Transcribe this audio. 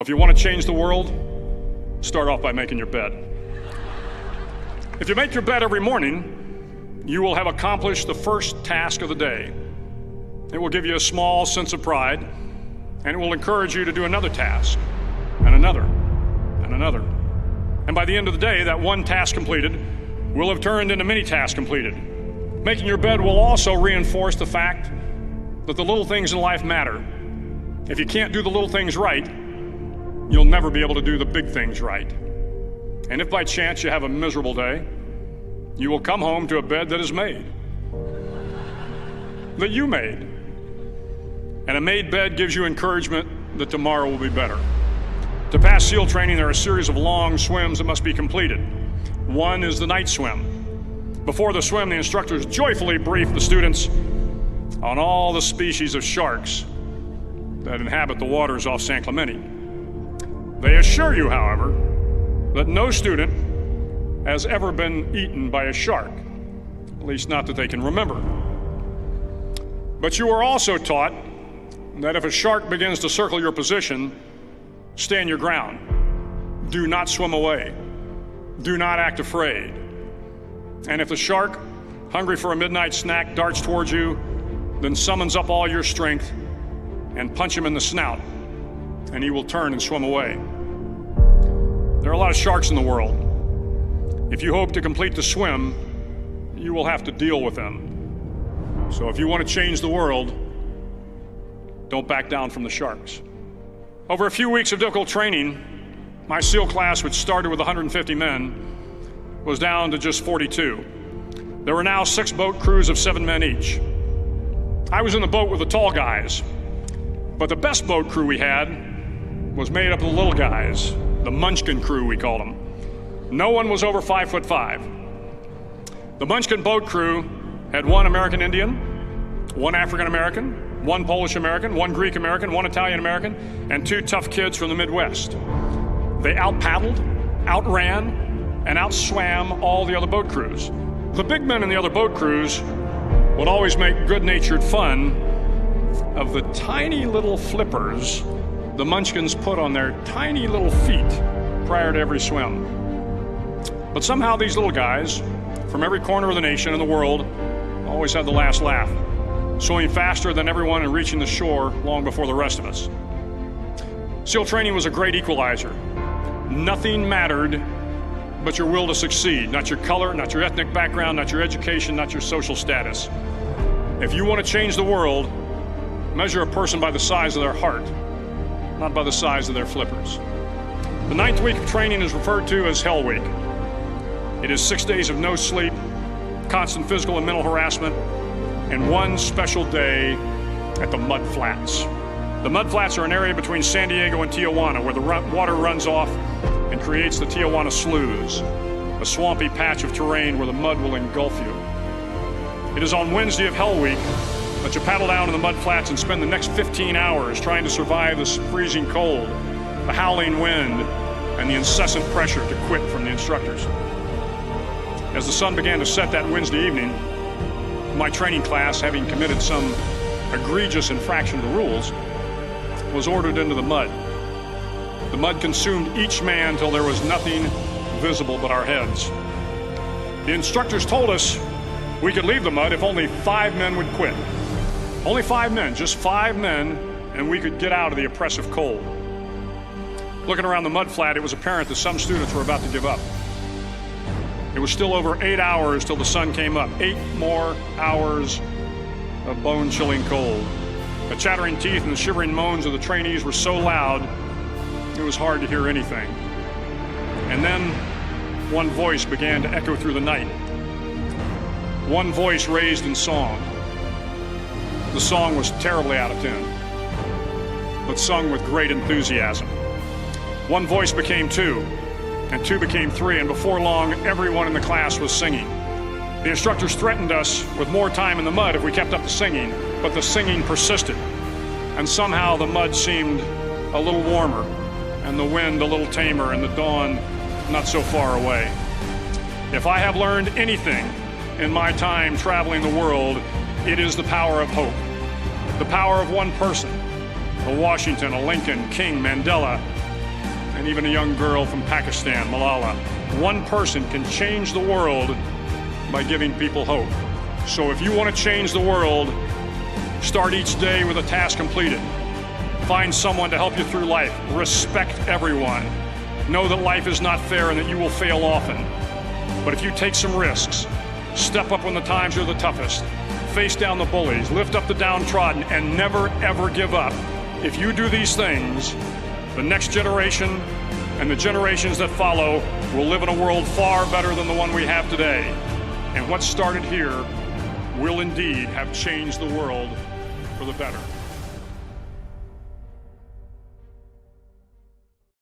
If you want to change the world, start off by making your bed. If you make your bed every morning, you will have accomplished the first task of the day. It will give you a small sense of pride, and it will encourage you to do another task, and another, and another. And by the end of the day, that one task completed will have turned into many tasks completed. Making your bed will also reinforce the fact that the little things in life matter. If you can't do the little things right, you'll never be able to do the big things right. And if by chance you have a miserable day, you will come home to a bed that is made, that you made. And a made bed gives you encouragement that tomorrow will be better. To pass SEAL training, there are a series of long swims that must be completed. One is the night swim. Before the swim, the instructors joyfully brief the students on all the species of sharks that inhabit the waters off San Clemente. They assure you, however, that no student has ever been eaten by a shark, at least not that they can remember. But you are also taught that if a shark begins to circle your position, stand your ground. Do not swim away. Do not act afraid. And if the shark, hungry for a midnight snack, darts towards you, then summons up all your strength and punch him in the snout, and he will turn and swim away. There are a lot of sharks in the world. If you hope to complete the swim, you will have to deal with them. So if you want to change the world, don't back down from the sharks. Over a few weeks of difficult training, my SEAL class, which started with 150 men, was down to just 42. There were now 6 boat crews of 7 men each. I was in the boat with the tall guys, but the best boat crew we had was made up of the little guys, the Munchkin crew, we called them. No one was over 5'5". The Munchkin boat crew had 1 American Indian, 1 African American, 1 Polish American, 1 Greek American, 1 Italian American, and 2 tough kids from the Midwest. They out-paddled, outran, and outswam all the other boat crews. The big men in the other boat crews would always make good-natured fun of the tiny little flippers the Munchkins put on their tiny little feet prior to every swim. But somehow these little guys from every corner of the nation and the world always had the last laugh, swimming faster than everyone and reaching the shore long before the rest of us. SEAL training was a great equalizer. Nothing mattered but your will to succeed, not your color, not your ethnic background, not your education, not your social status. If you want to change the world, measure a person by the size of their heart, not by the size of their flippers. The 9th week of training is referred to as Hell Week. It is 6 days of no sleep, constant physical and mental harassment, and 1 special day at the Mud Flats. The Mud Flats are an area between San Diego and Tijuana where the water runs off and creates the Tijuana Sloughs, a swampy patch of terrain where the mud will engulf you. It is on Wednesday of Hell Week that you paddle down to the Mud Flats and spend the next 15 hours trying to survive the freezing cold, the howling wind, and the incessant pressure to quit from the instructors. As the sun began to set that Wednesday evening, my training class, having committed some egregious infraction to the rules, was ordered into the mud. The mud consumed each man till there was nothing visible but our heads. The instructors told us we could leave the mud if only 5 men would quit. Only 5 men, just 5 men, and we could get out of the oppressive cold. Looking around the mud flat, it was apparent that some students were about to give up. It was still over 8 hours till the sun came up. 8 more hours of bone-chilling cold. The chattering teeth and the shivering moans of the trainees were so loud, it was hard to hear anything. And then one voice began to echo through the night. One voice raised in song. The song was terribly out of tune, but sung with great enthusiasm. One voice became 2, and 2 became 3, and before long, everyone in the class was singing. The instructors threatened us with more time in the mud if we kept up the singing, but the singing persisted, and somehow the mud seemed a little warmer, and the wind a little tamer, and the dawn not so far away. If I have learned anything in my time traveling the world, it is the power of hope, the power of one person, a Washington, a Lincoln, King, Mandela, and even a young girl from Pakistan, Malala. One person can change the world by giving people hope. So if you want to change the world, start each day with a task completed. Find someone to help you through life. Respect everyone. Know that life is not fair and that you will fail often. But if you take some risks, step up when the times are the toughest, face down the bullies, lift up the downtrodden, and never, ever give up. If you do these things, the next generation and the generations that follow will live in a world far better than the one we have today. And what started here will indeed have changed the world for the better.